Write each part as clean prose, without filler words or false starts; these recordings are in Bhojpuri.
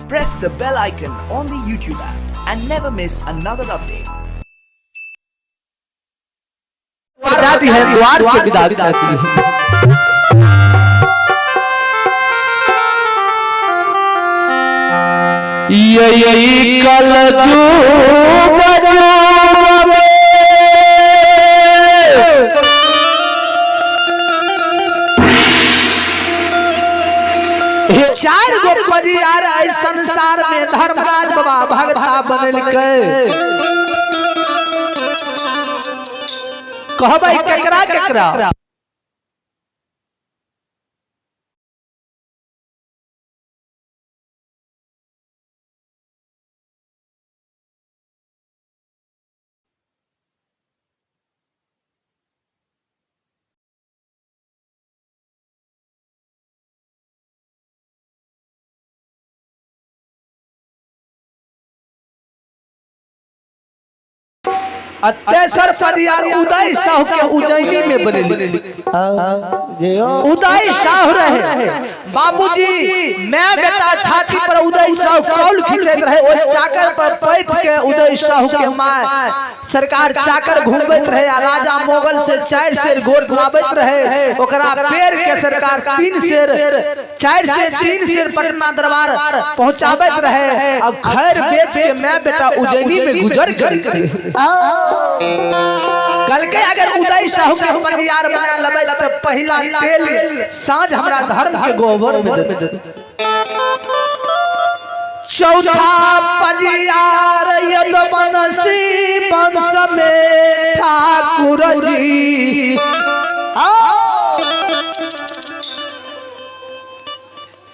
Press the bell icon on the YouTube app and never miss another update. जाती है द्वार से विदा जाती है। यही कलजुग चार गो परिवार है संसार में धर्मराज बाबा भगता बनल के कहबै केकरा केकरा अत्यासर परिवार उदय साहू के उज्जैनी में बनेली। उदय साहू रहे बाबूजी मैं बेटा छाती पर उदय साहू कौल खींचत रहे ओ चाकर पर बैठ के उदय साहू के मां सरकार चाकर घूमबैत रहे राजा मोगल से 4 शेर गोट लाबैत रहे ओकरा पैर के सरकार 3 शेर 4 से 3 शेर पटना दरबार पहुंचाबैत रहे। अब घर बेच के मैं बेटा उज्जैनी में गुजर कर कल के अगर उदय साहू के परिवार बना लबे तो पहला तेल साँझ हमरा धर्म के गोबर में दे चौथा परिवार यदुवंशी वंश में ठाकुर जी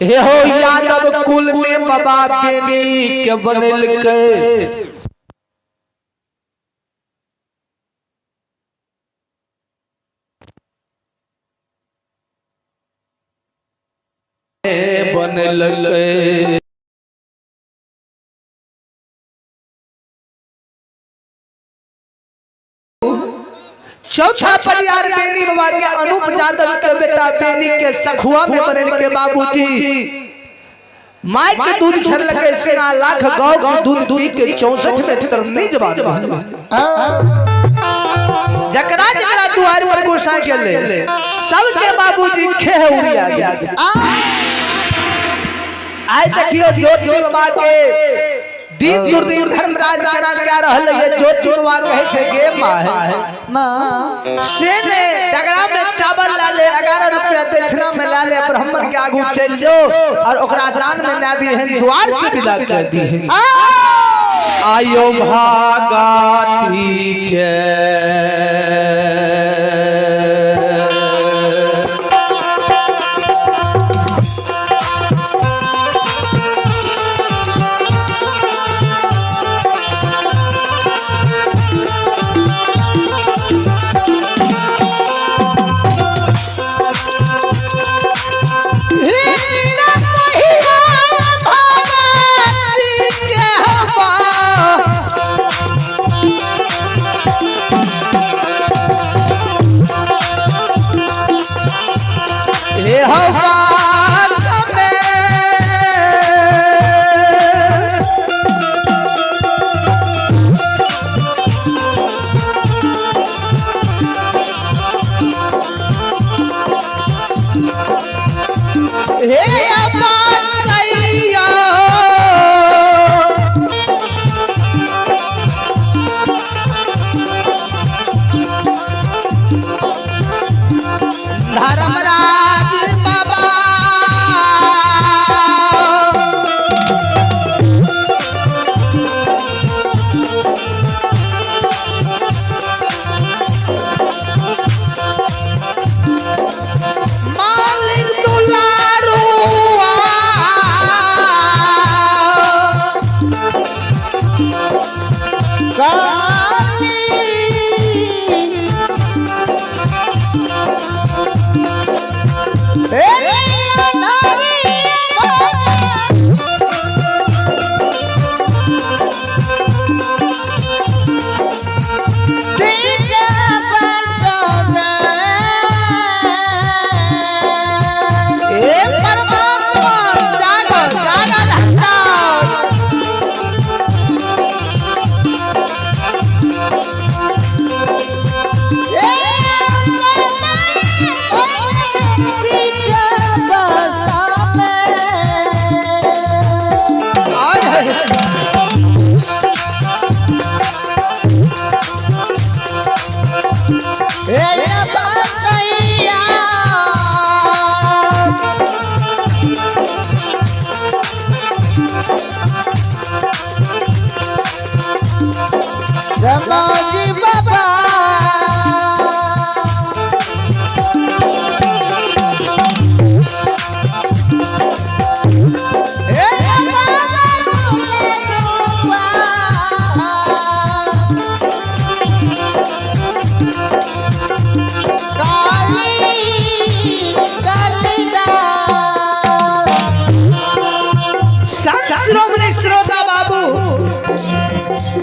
हे हो यादव कुल में बाबा बेनी के बनल के बनल के चौथा परिवार बेनी बाबा के अनूप यादव के बेटा बेनी के सखुआ में बनल के बाबूजी माय के दूध छरल के सेना लाख गौ के दूध दूध के 64 में तरनी जवान जकरा जकरा दुआर पर गोसा गेले सबके बाबूजी खेह उड़िया गया। आय देखियो ज्योति बाबा के दिन दुर्दिन धर्मराज करा क्या रहल है ज्योति बाबा कहे छे गे मां से ने डगरा में चावल ला ले 11 रुपया दक्षिणा में ला ले ब्राह्मण के आगू चल जो और ओकरा दान में ना दी है द्वार से विदा कर दी है। आयो भागाती के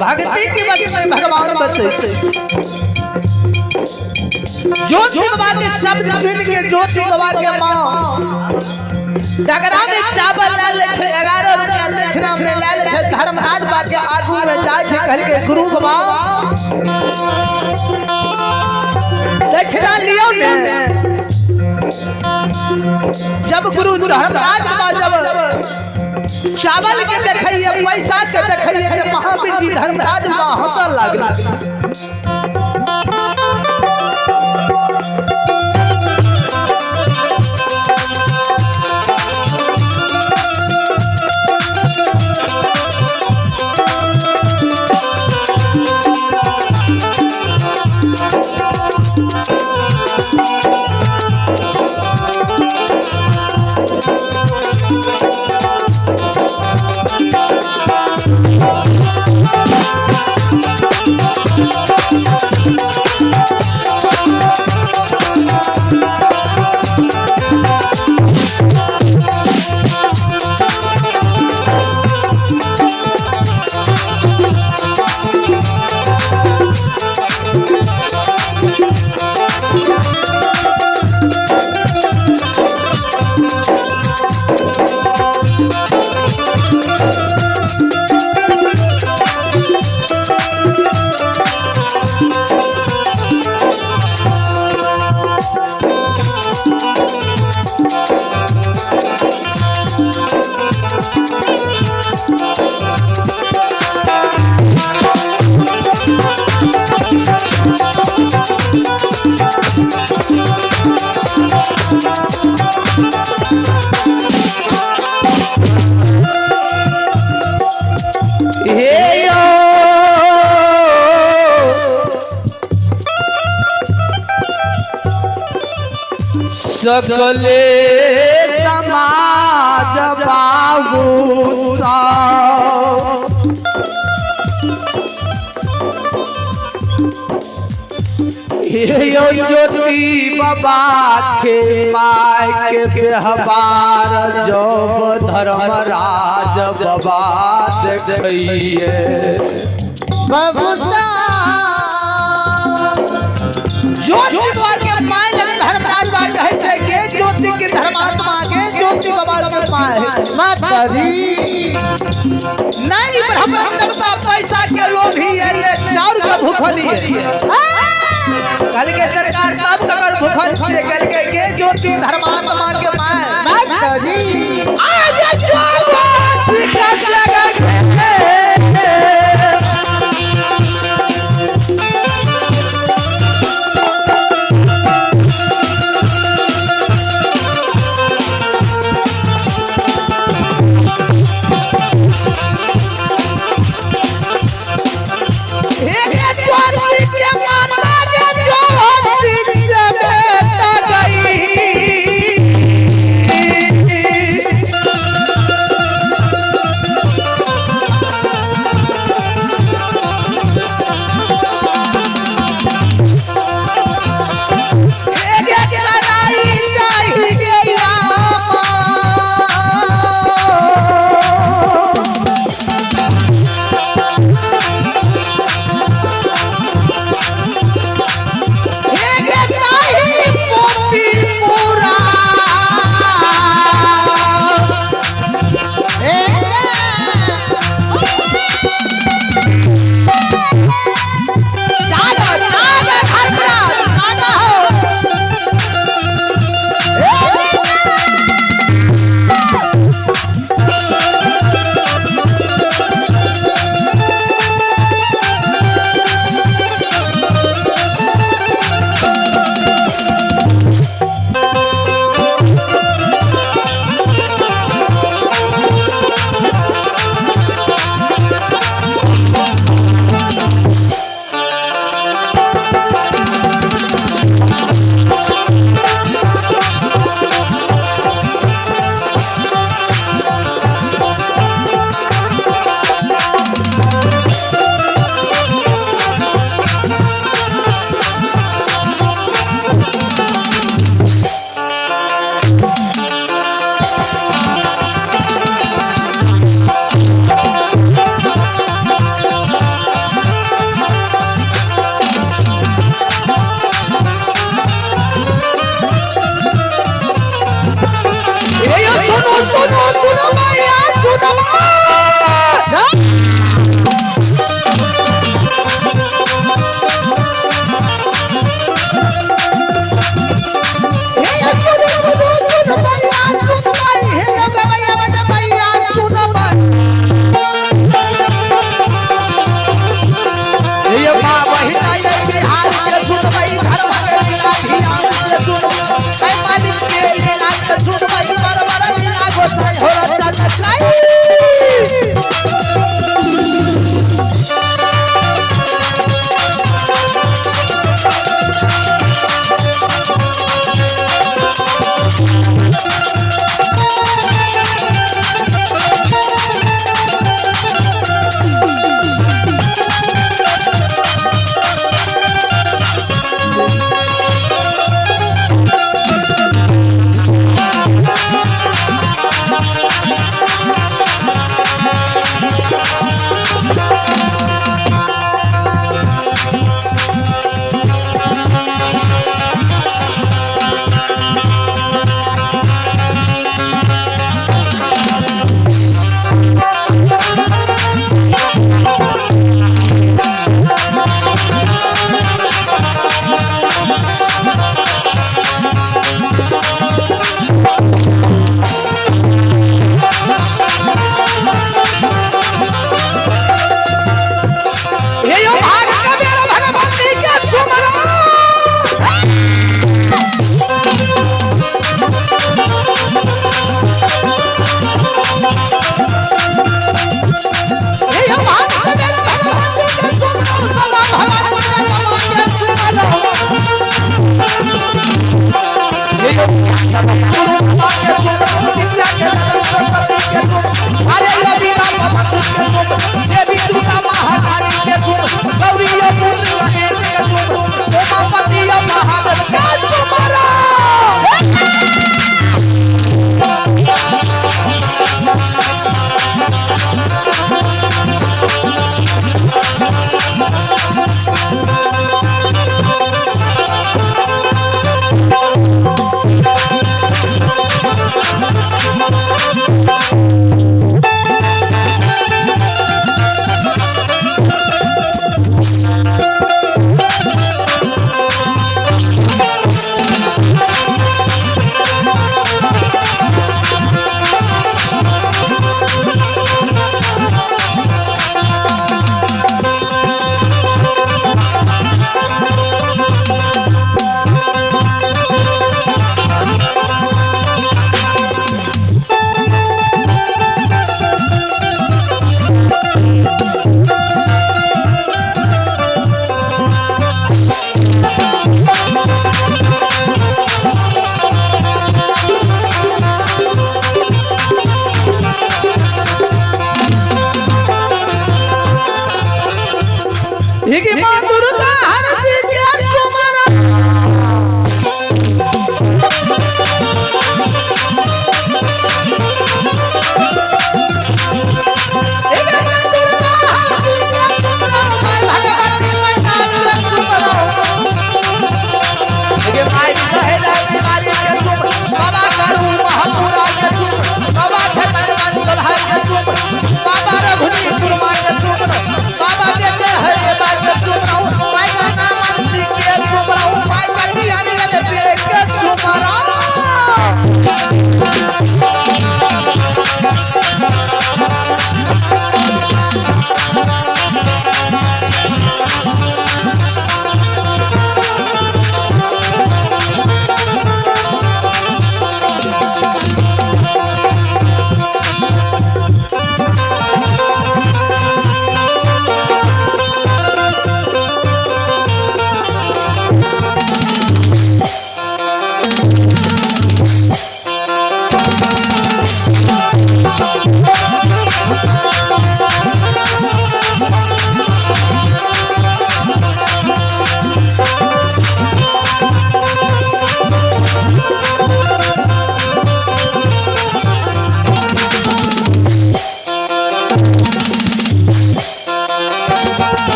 भक्ति की बस में भगवान बसे ज्योति बाबा के शब्द सुन के ज्योति बाबा के मां डगरा में चावल ले ले छे 11 रुपया दक्षिणा में ले ले छे धर्मराज बा के आगू में जाय छे कहल के गुरु बाबा दक्षिणा लियो ने जब गुरु धर्मराज बाबा जब चावल के देखइए पैसा से देखइए कि महावीर जी धर्मराज बाबा हंसल लागल सकले समाज बाबू यो ज्योति बाबा के माय के व्यवहार जब धर्मराज बाबा देखिए बाबू ज्योति बाबा के माय धर्मराज बाबा कहे छै के ज्योति के धर्मात्मा के ज्योति बाबा के माय माता जी नहीं ब्राह्मण देवता पैसा के लोभी है चाउर का भूखली है कल के सरकार सब ककर भूखल छे कल के ज्योति धर्मात्मा के माय माता जी आज चावा विकास लगा के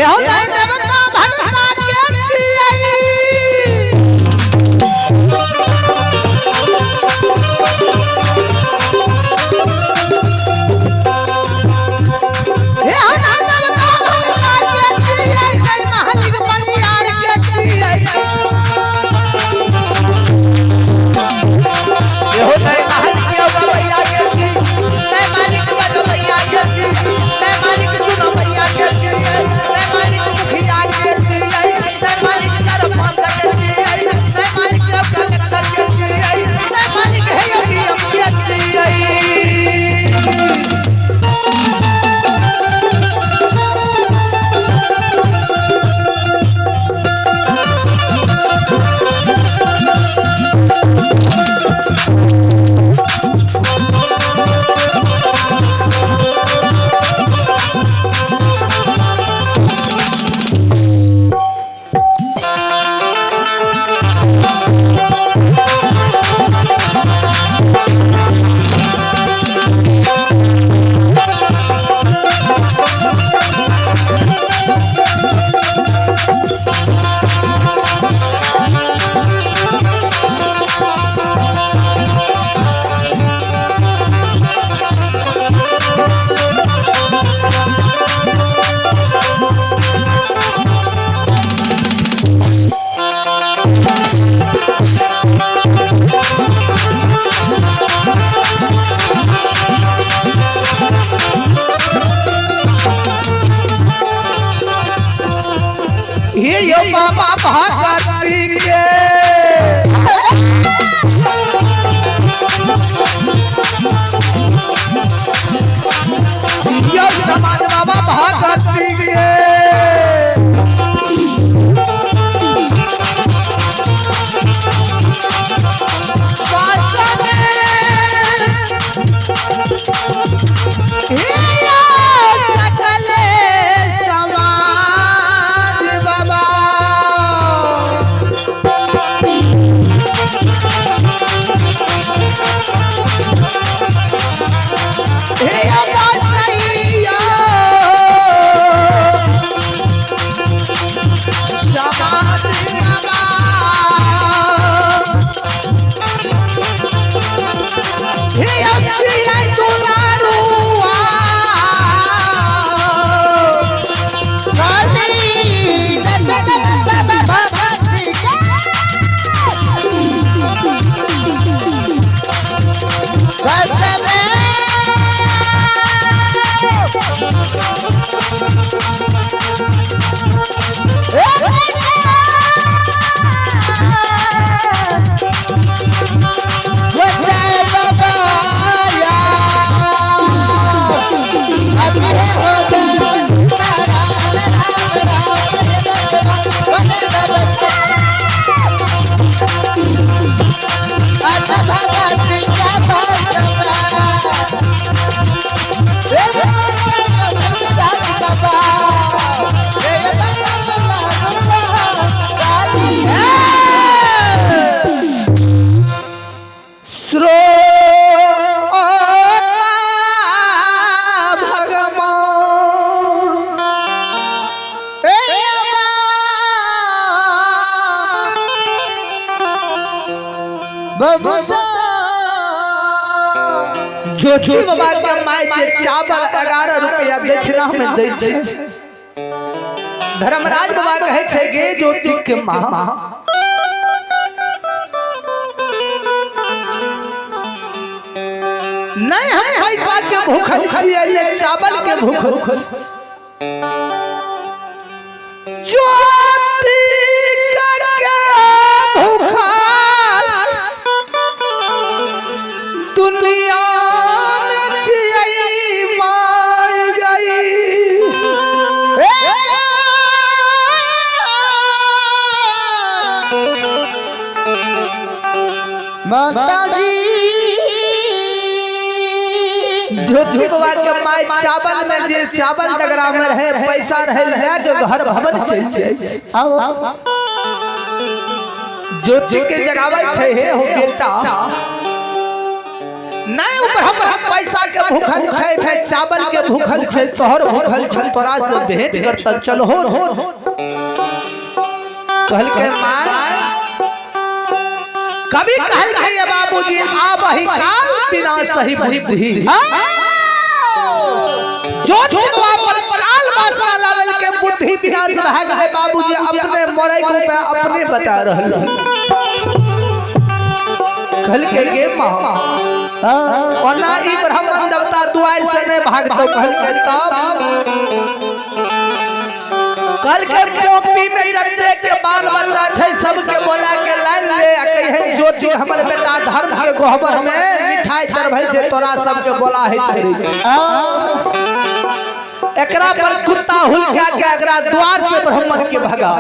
एहो नहीं देवता भगता के छियै ये यो बाबा भगती के यो समाज बाबा भगती के जोठी बाबा के माय जे चावल 11 रुपया दक्षिणा में दै छै धर्मराज बाबा कहे छै गे ज्योति के मां नहीं हम पैसा के भूखल छियै ने चावल के भूखल ज्योति के भूखल दुनिया ज्योति बाबा के माय चावल में जे चावल डगरा में रहे पैसा रहे ले के घर भवन चल जाए ज्योति के जगावे छै हे हो बेटा नहीं ऊपर हम पैसा के भूखल छै नहीं चावल के भूखल छै तोहर भूखल छै तोरा से भेंट करता चल हो कहल के मां कभी कहल के ये बाबूजी आबहि काल बिना सही बुद्धि जो पर काल वासना लाल के बुद्धि विनाश रह गए बाबूजी अपने मरे के उपाय अपने बता रहल कहल के मां ओना ई ब्राह्मण देवता दुआर से नहीं भागतो कहल के पोपी में जते के बाल बच्चा छै सबके बोला के लाइन ले कहे ज्योति हमर बेटा धर्म के गोबर में मिठाई चढ़बै छै तोरा सबके बोला है एकरा पर कुत्ता हुलका के एकरा द्वार से ब्राह्मण के भगा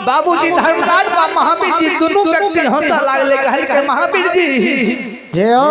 बाबूजी धर्मराज बा महावीर जी दोनों व्यक्ति हंसा लागले कहल के महावीर जी जय हो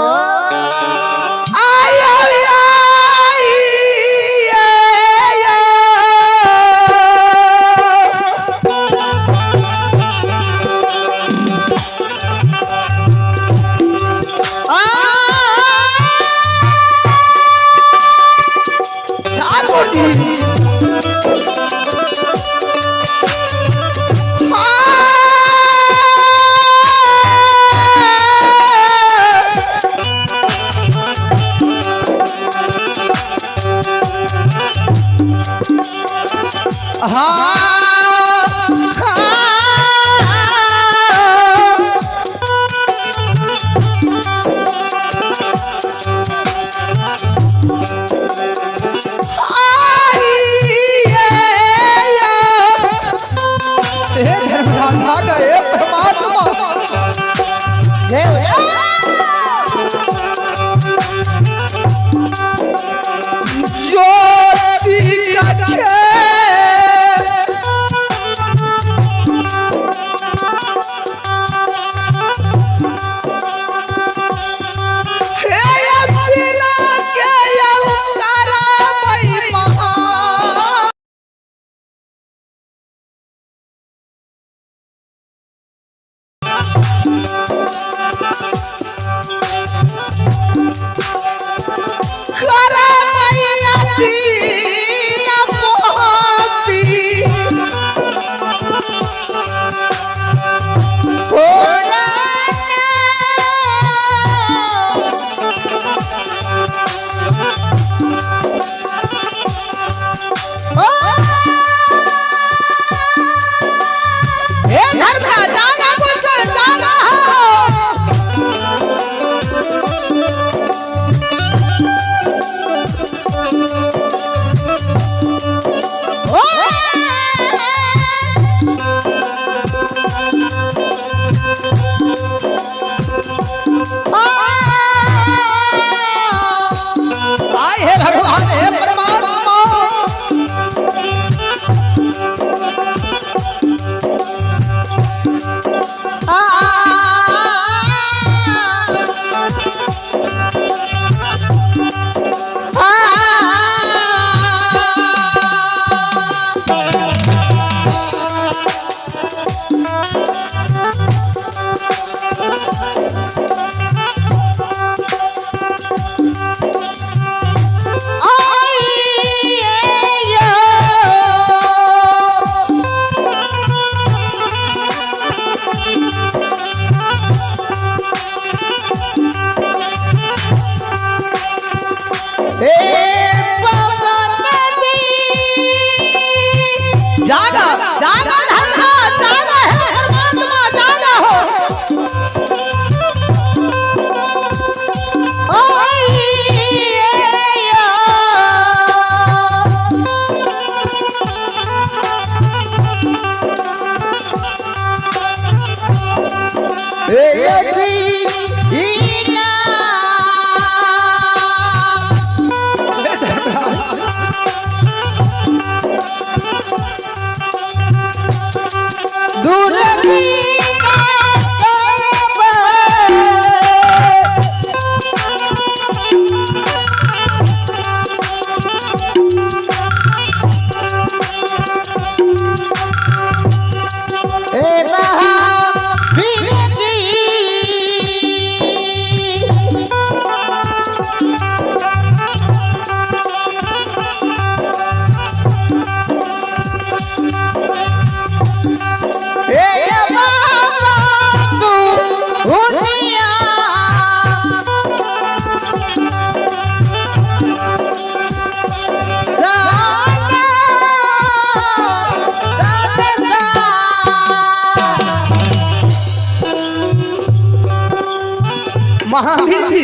महावीर जी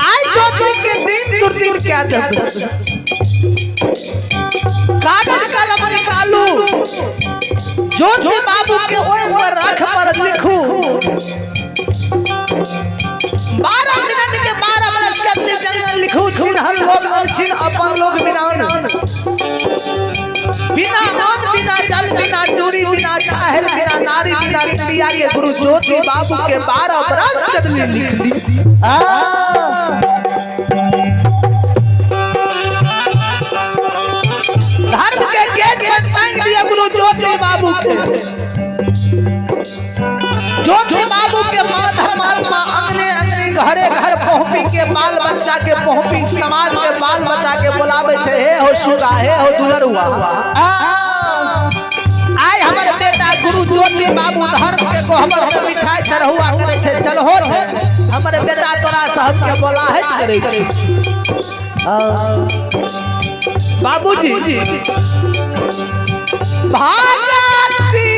आज दो दिन के दिन दुर्दिन क्या दर्द कागज कलम निकालू ज्योति बाबू के ऊपर रख पर लिखू 12 मिनट के 12 बरस के अपने जंगल लिखू चिन्ह लोग चिन्ह अपन लोग बिना बिना अन्न बिना जल बिना चूड़ी बिना चाहल बिना नारी बिना चिड़िया के गुरु ज्योति बाबू के 12 बरस कदली लिख दी धर्म के गेट पर टांग दिया गुरु ज्योति बाबू के ज्योति बाबू के महात्मा अंगने अंगने घरे घर पहुंपी के बाल बच्चा के पहुंपी समाज के बाल बच्चा के बुलावे थे हे हो सुगा हे हो दुलर हुआ आय हमारे बेटा गुरु ज्योति बाबू धर्म के कोहबर पे मिठाई चढ़ुआ करे छे चल हो हमारे बेटा तोरा साहब के बोला है करे छे बाबूजी भागती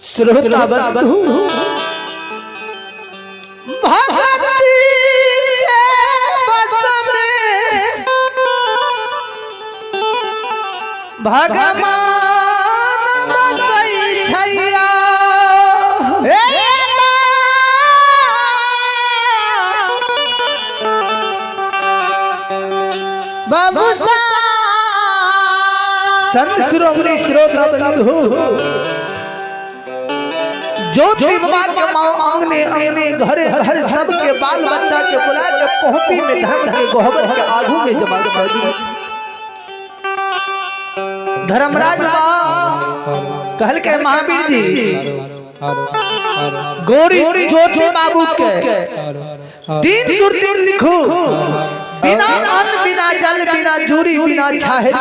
श्रोता बंधु भक्ति के बस में भगवान बसई छैया बाबू संत शिरोमणि श्रोता बंधु ज्योति बाबा के आंगने आंगने घरे घर सबके बाल बच्चा के बुला के पहुंपी में धर्म के गोहबर के आगू में जमा कर दी धर्मराज कहल के महावीर जी गोरी ज्योति बाबू के दिन दुर्दिन लिखो बिना अन्न बिना जल बिना जूरी बिना छाहे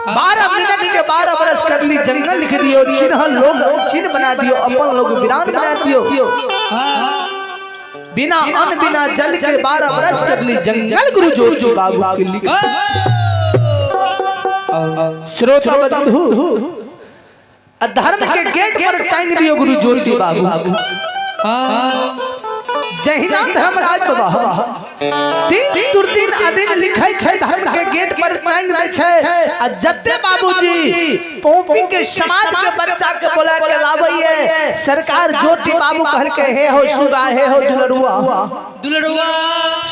12 मिनट के 12 बरस कर ली जंगल लिख दियो चिन्ह लोग चिन्ह बना दियो अपन लोग वीरान बना दियो बिना अन्न बिना जल के 12 बरस कर ली जंगल गुरु ज्योति बाबू के लिख श्रोता बंधु धर्म के गेट पर टांग दियो गुरु ज्योति बाबू। जहिना धर्मराज बाबा दिन दुर्दिन अदिन लिखै छै धर्म के गेट पर टांग दै छै आ जत्ते बाबूजी पोपी के समाज के बच्चा के बोला के लाबैये सरकार ज्योति बाबू कहल के हे हो सुगा हे हो दुलरुआ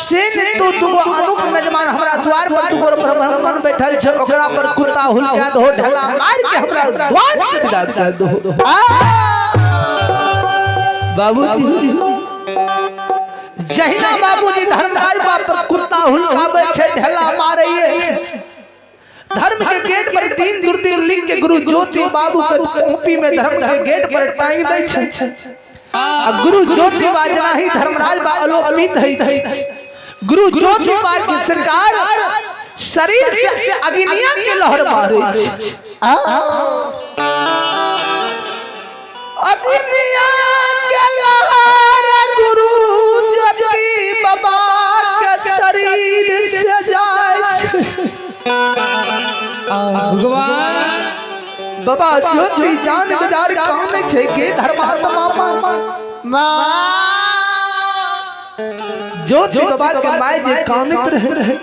से तू अनूप मेजमान हमरा द्वार पर तू गोर ब्राह्मण बैठल छै ओकरा पर कुत्ता हुलका दो ढला मार के हमरा द्वार से विदा कर दो बाबूजी। जहिना बाबूजी धर्मराज बाप पर कुत्ता हुलकावे छै ढेला मारैये धर्म के गेट पर दिन दुर्दिन लिख के गुरु ज्योति बाबू के कॉपी में धर्म के गेट पर टांग दै छै आ गुरु ज्योति बाजना ही धर्मराज बा अलोपित है। गुरु ज्योति बा की सरकार शरीर से अग्निया के लहर मारे छै अग्निया के लहर गुरु ज्योति बाबा के शरीर से जाय छै भगवान बाबा ज्योति जान बाजार काम छै के धर्मात्मा मां ज्योति बाबा के माय जे कानित रहे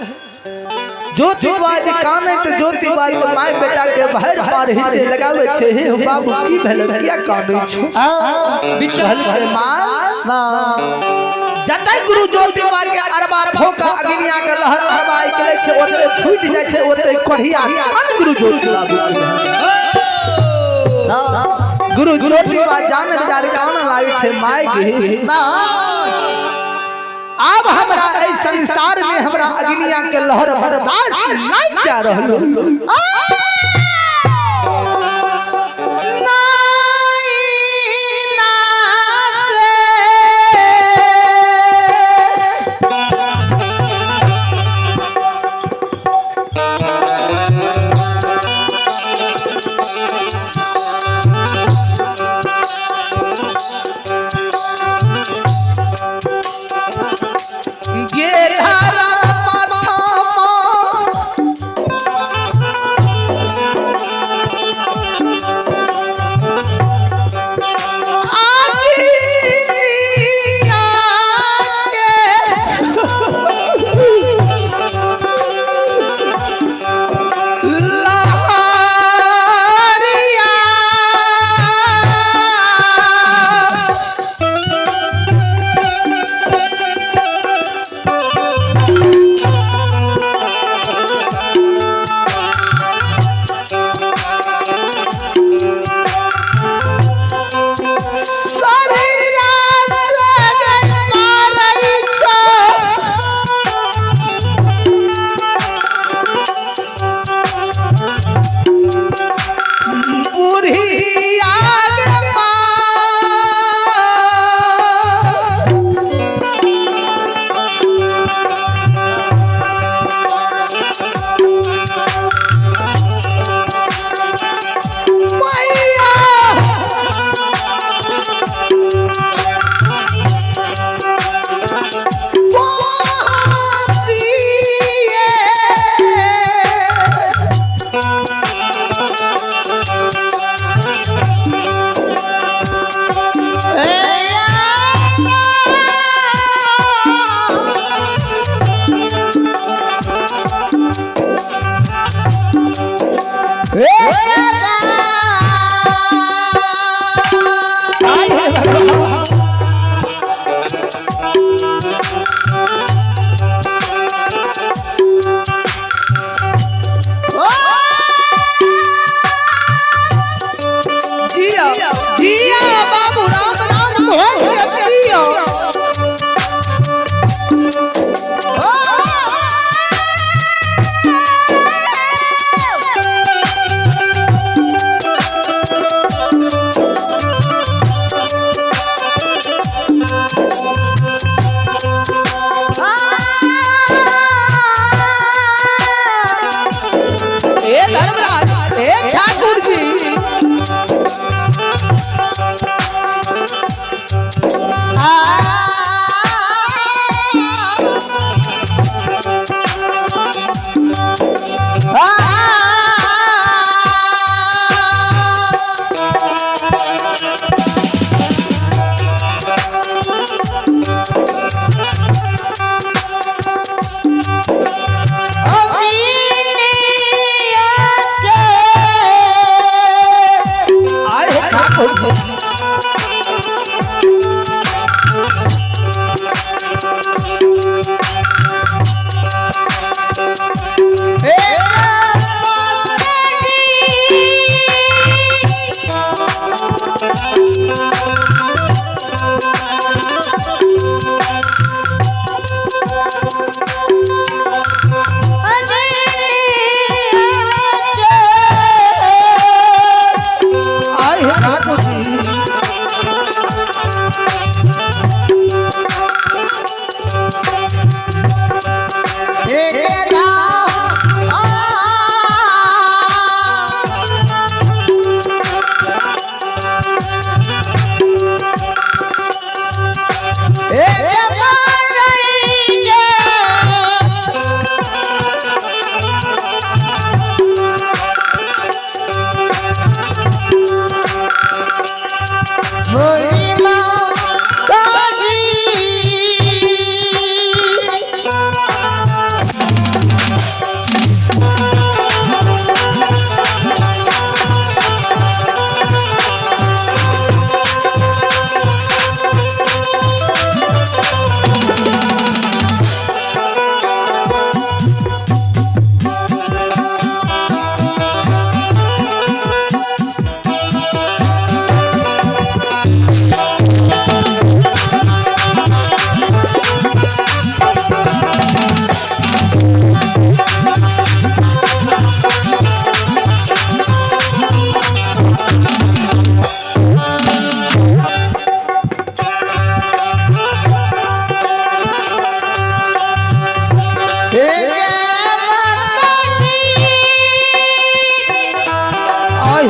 ज्योति बाबा जे कानित ज्योति बाबा के माय बेटा के बाहर पार हिते लगावे छै हे बाबू की भेल किया कानै छ बिचहल के मां जतै गुरु ज्योति बाबा के अरबा फोका अग्निया के लहर अरबा निकलै छै ओते फूट जाय छै ओते कढ़िया मन गुरु ज्योति बाबू गुरु ज्योति बाबा जान बाजार कान लागे छै माय गे ना अब हमरा ए संसार में हमरा अग्निया के लहर बर्दाश्त नहीं जा रहलो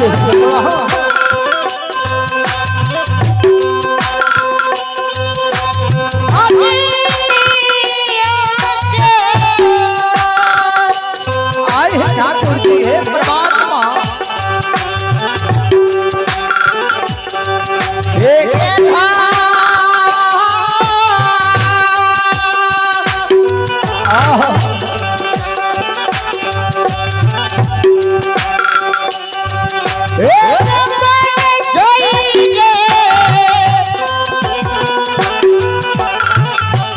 रहे